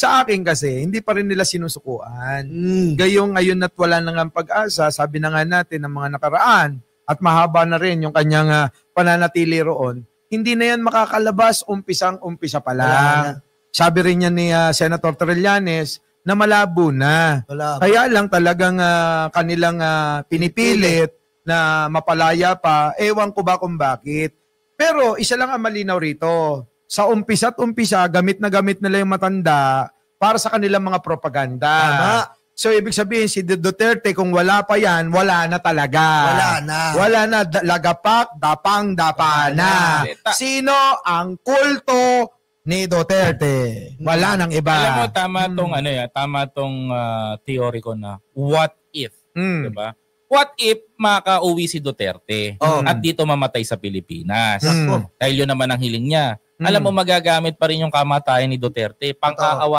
Sa akin kasi, hindi pa rin nila sinusukuan. Gayong ngayon na't wala na nga pag-asa, sabi na nga natin ng mga nakaraan, at mahaba na rin yung kanyang pananatili roon, hindi na yan makakalabas umpisang-umpisa pa lang. Sabi rin niya ni Senator Trillanes na malabo na. Kaya lang talagang kanilang pinipilit na mapalaya pa, ewan ko ba kung bakit. Pero isa lang ang malinaw rito. Sa umpisa at umpisa, gamit na gamit nila yung matanda para sa kanilang mga propaganda. Tama. So, ibig sabihin, si Duterte, kung wala pa yan, wala na talaga. Wala na. Lagapak, dapang, dapa na. Sino ang kulto ni Duterte? Wala nang iba. Alam mo, tama tong theory ko na what if. Diba? What if makauwi si Duterte at dito mamatay sa Pilipinas? Dahil yun naman ang hiling niya. Alam mo, magagamit pa rin yung kamatayan ni Duterte. Pang-aawa